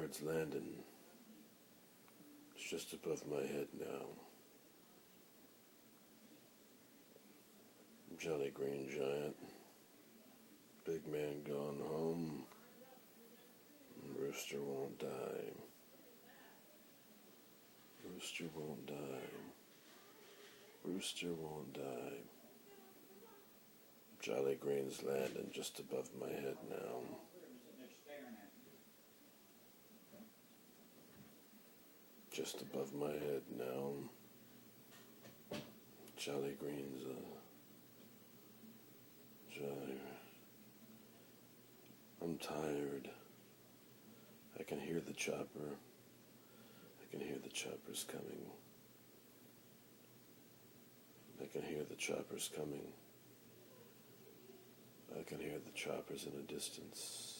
It's landing. It's just above my head now. Jolly green giant. Big man gone home. Rooster won't die. Rooster won't die. Rooster won't die. Jolly green's landing just above my head now. Just above my head now. Jolly green's jolly. I'm tired. I can hear the chopper. I can hear the choppers coming. I can hear the choppers coming. I can hear the choppers in the distance.